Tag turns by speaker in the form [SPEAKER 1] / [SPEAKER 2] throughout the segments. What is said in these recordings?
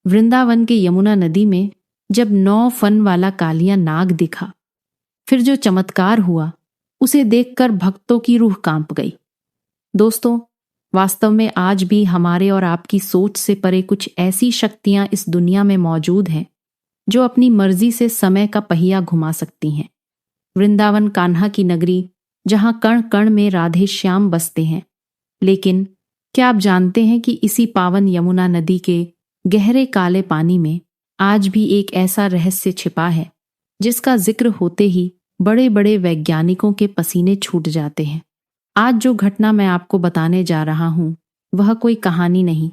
[SPEAKER 1] वृंदावन के यमुना नदी में जब 9 फन वाला कालिया नाग दिखा, फिर जो चमत्कार हुआ उसे देखकर भक्तों की रूह कांप गई। दोस्तों, वास्तव में आज भी हमारे और आपकी सोच से परे कुछ ऐसी शक्तियां इस दुनिया में मौजूद हैं जो अपनी मर्जी से समय का पहिया घुमा सकती हैं। वृंदावन कान्हा की नगरी, जहां कण कण में राधे श्याम बसते हैं। लेकिन क्या आप जानते हैं कि इसी पावन यमुना नदी के गहरे काले पानी में आज भी एक ऐसा रहस्य छिपा है जिसका जिक्र होते ही बड़े बड़े वैज्ञानिकों के पसीने छूट जाते हैं। आज जो घटना मैं आपको बताने जा रहा हूं वह कोई कहानी नहीं,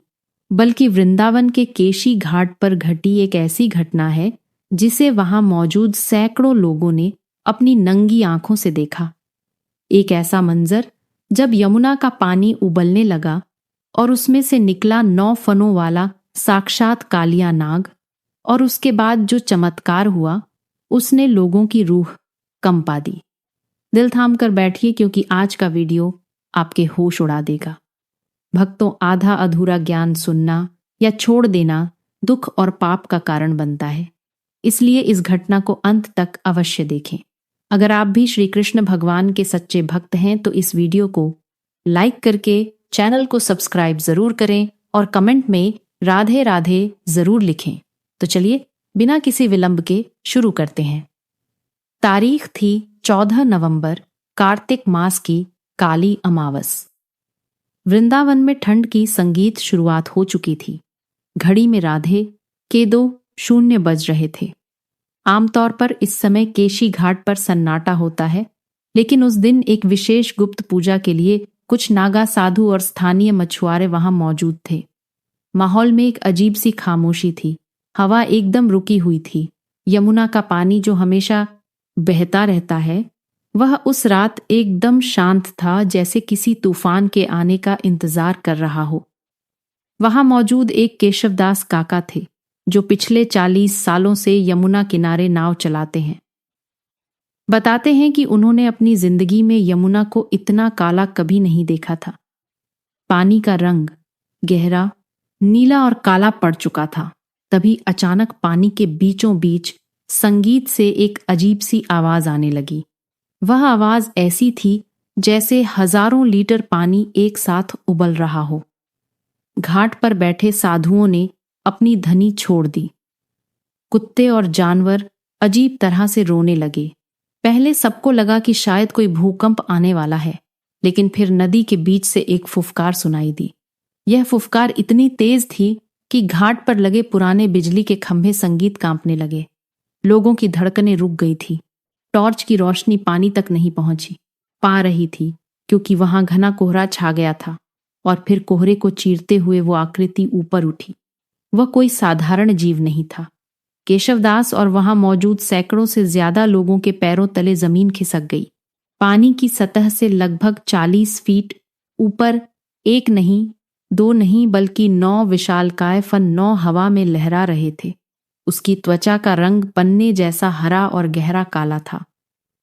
[SPEAKER 1] बल्कि वृंदावन के केशी घाट पर घटी एक ऐसी घटना है जिसे वहां मौजूद सैकड़ों लोगों ने अपनी नंगी आंखों से देखा। एक ऐसा मंजर जब यमुना का पानी उबलने लगा और उसमें से निकला 9 फनों वाला साक्षात कालिया नाग, और उसके बाद जो चमत्कार हुआ उसने लोगों की रूह कंपा दी। दिल थाम कर बैठिए, क्योंकि आज का वीडियो आपके होश उड़ा देगा। भक्तों, आधा अधूरा ज्ञान सुनना या छोड़ देना दुख और पाप का कारण बनता है, इसलिए इस घटना को अंत तक अवश्य देखें। अगर आप भी श्री कृष्ण भगवान के सच्चे भक्त हैं तो इस वीडियो को लाइक करके चैनल को सब्सक्राइब जरूर करें और कमेंट में राधे राधे जरूर लिखें। तो चलिए बिना किसी विलंब के शुरू करते हैं। तारीख थी 14 नवंबर, कार्तिक मास की काली अमावस। वृंदावन में ठंड की संगीत शुरुआत हो चुकी थी। घड़ी में राधे के 2:00 बज रहे थे। आमतौर पर इस समय केशी घाट पर सन्नाटा होता है, लेकिन उस दिन एक विशेष गुप्त पूजा के लिए कुछ नागा साधु और स्थानीय मछुआरे वहां मौजूद थे। माहौल में एक अजीब सी खामोशी थी। हवा एकदम रुकी हुई थी। यमुना का पानी जो हमेशा बहता रहता है, वह उस रात एकदम शांत था, जैसे किसी तूफान के आने का इंतजार कर रहा हो। वहां मौजूद एक केशवदास काका थे जो पिछले 40 सालों से यमुना किनारे नाव चलाते हैं। बताते हैं कि उन्होंने अपनी जिंदगी में यमुना को इतना काला कभी नहीं देखा था। पानी का रंग गहरा नीला और काला पड़ चुका था। तभी अचानक पानी के बीचों बीच संगीत से एक अजीब सी आवाज आने लगी। वह आवाज ऐसी थी जैसे हजारों लीटर पानी एक साथ उबल रहा हो। घाट पर बैठे साधुओं ने अपनी धनी छोड़ दी। कुत्ते और जानवर अजीब तरह से रोने लगे। पहले सबको लगा कि शायद कोई भूकंप आने वाला है, लेकिन फिर नदी के बीच से एक फुफकार सुनाई दी। यह फुफकार इतनी तेज थी कि घाट पर लगे पुराने बिजली के खंभे संगीत कांपने लगे। लोगों की धड़कनें रुक गई थी। टॉर्च की रोशनी पानी तक नहीं पा रही थी, क्योंकि वहां घना कोहरा छा गया था। और फिर कोहरे को चीरते हुए वो आकृति ऊपर उठी। वह कोई साधारण जीव नहीं था। केशवदास और वहां मौजूद सैकड़ों से ज्यादा लोगों के पैरों तले जमीन खिसक गई। पानी की सतह से लगभग 40 फीट ऊपर एक नहीं, 2 नहीं, बल्कि 9 विशालकाय फन 9 हवा में लहरा रहे थे। उसकी त्वचा का रंग पन्ने जैसा हरा और गहरा काला था।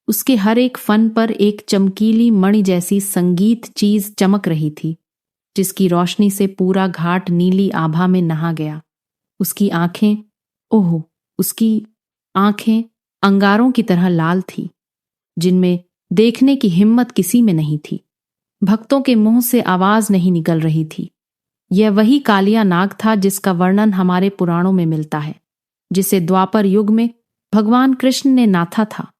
[SPEAKER 1] उसके हर एक फन पर एक चमकीली मणि जैसी संगीत चीज चमक रही थी, जिसकी रोशनी से पूरा घाट नीली आभा में नहा गया। उसकी आंखें अंगारों की तरह लाल थी, जिनमें देखने की हिम्मत किसी में नहीं थी। भक्तों के मुंह से आवाज नहीं निकल रही थी। यह वही कालिया नाग था जिसका वर्णन हमारे पुराणों में मिलता है, जिसे द्वापर युग में भगवान कृष्ण ने नाथा था।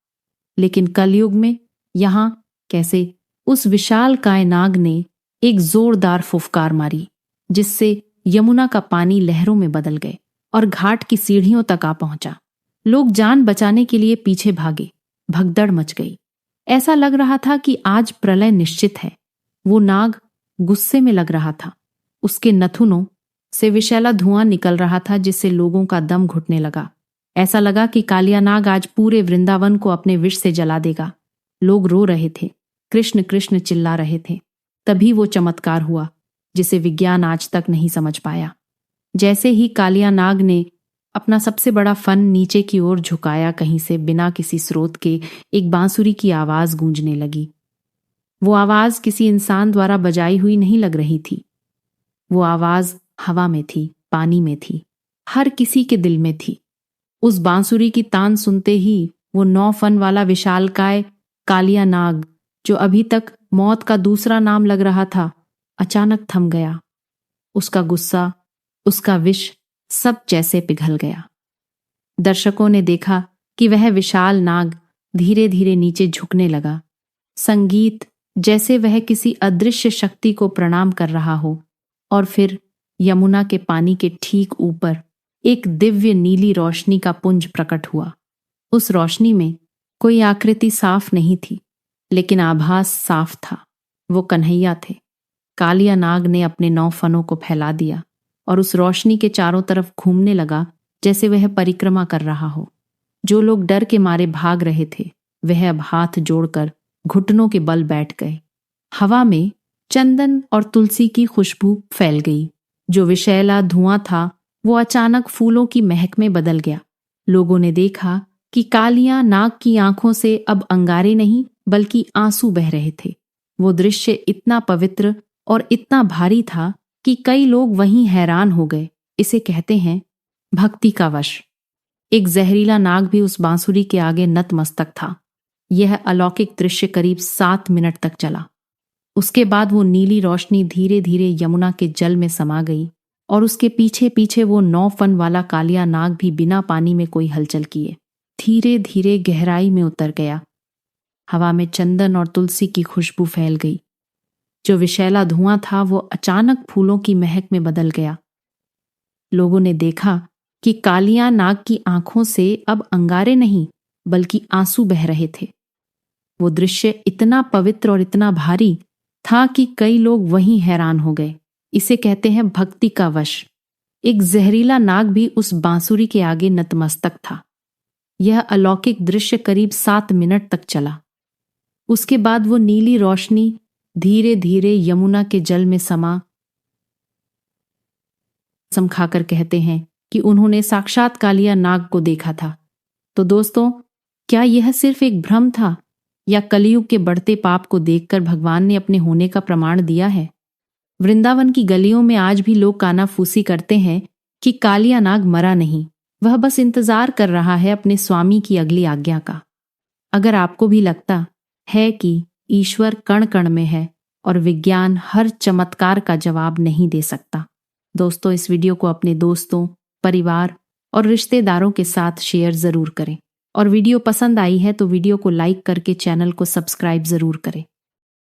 [SPEAKER 1] लेकिन कलयुग में यहां कैसे उस विशाल काय नाग ने एक जोरदार फुफकार मारी, जिससे यमुना का पानी लहरों में बदल गए और घाट की सीढ़ियों तक आ पहुंचा। लोग जान बचाने के लिए पीछे भागे। भगदड़ मच गई। ऐसा लग रहा था कि आज प्रलय निश्चित है। वो नाग गुस्से में लग रहा था। उसके नथुनों से विषैला धुआं निकल रहा था, जिससे लोगों का दम घुटने लगा। ऐसा लगा कि कालिया नाग आज पूरे वृंदावन को अपने विष से जला देगा। लोग रो रहे थे, कृष्ण कृष्ण चिल्ला रहे थे। तभी वो चमत्कार हुआ जिसे विज्ञान आज तक नहीं समझ पाया। जैसे ही कालिया नाग ने अपना सबसे बड़ा फन नीचे की ओर झुकाया, कहीं से बिना किसी स्रोत के एक बांसुरी की आवाज गूंजने लगी। वो आवाज किसी इंसान द्वारा बजाई हुई नहीं लग रही थी। वो आवाज हवा में थी, पानी में थी, हर किसी के दिल में थी। उस बांसुरी की तान सुनते ही वो 9 फन वाला विशालकाय कालिया नाग, जो अभी तक मौत का दूसरा नाम लग रहा था, अचानक थम गया। उसका गुस्सा, उसका विष सब जैसे पिघल गया। दर्शकों ने देखा कि वह विशाल नाग धीरे धीरे नीचे झुकने लगा। संगीत जैसे वह किसी अदृश्य शक्ति को प्रणाम कर रहा हो। और फिर यमुना के पानी के ठीक ऊपर एक दिव्य नीली रोशनी का पुंज प्रकट हुआ। उस रोशनी में कोई आकृति साफ नहीं थी, लेकिन आभास साफ था। वो कन्हैया थे। कालिया नाग ने अपने 9 फनों को फैला दिया और उस रोशनी के चारों तरफ घूमने लगा, जैसे वह परिक्रमा कर रहा हो। जो लोग डर के मारे भाग रहे थे, वह अब हाथ जोड़कर घुटनों के बल बैठ गए। हवा में चंदन और तुलसी की खुशबू फैल गई। जो विषैला धुआं था, वो अचानक फूलों की महक में बदल गया। लोगों ने देखा कि कालिया नाग की आंखों से अब अंगारे नहीं, बल्कि आंसू बह रहे थे। वो दृश्य इतना पवित्र और इतना भारी था कि कई लोग वहीं हैरान हो गए। इसे कहते हैं भक्ति का वश। एक जहरीला नाग भी उस बांसुरी के आगे नतमस्तक था। यह अलौकिक दृश्य करीब 7 मिनट तक चला। उसके बाद वो नीली रोशनी धीरे धीरे यमुना के जल में समा गई और उसके पीछे पीछे वो 9 फन वाला कालिया नाग भी बिना पानी में कोई हलचल किए धीरे धीरे गहराई में उतर गया। हवा में चंदन और तुलसी की खुशबू फैल गई। जो विषैला धुआं था, वो अचानक फूलों की महक में बदल गया। लोगों ने देखा कि कालिया नाग की आंखों से अब अंगारे नहीं, बल्कि आंसू बह रहे थे। वो दृश्य इतना पवित्र और इतना भारी था कि कई लोग वहीं हैरान हो गए। इसे कहते हैं भक्ति का वश। एक जहरीला नाग भी उस बांसुरी के आगे नतमस्तक था। यह अलौकिक दृश्य करीब 7 मिनट तक चला। उसके बाद वो नीली रोशनी धीरे धीरे यमुना के जल में कसम खाकर कहते हैं कि उन्होंने साक्षात कालिया नाग को देखा था। तो दोस्तों, क्या यह सिर्फ एक भ्रम था, या कलयुग के बढ़ते पाप को देखकर भगवान ने अपने होने का प्रमाण दिया है? वृंदावन की गलियों में आज भी लोग कानाफूसी करते हैं कि कालिया नाग मरा नहीं, वह बस इंतजार कर रहा है अपने स्वामी की अगली आज्ञा का। अगर आपको भी लगता है कि ईश्वर कण कण में है और विज्ञान हर चमत्कार का जवाब नहीं दे सकता, दोस्तों इस वीडियो को अपने दोस्तों, परिवार और रिश्तेदारों के साथ शेयर जरूर करें। और वीडियो पसंद आई है तो वीडियो को लाइक करके चैनल को सब्सक्राइब जरूर करें।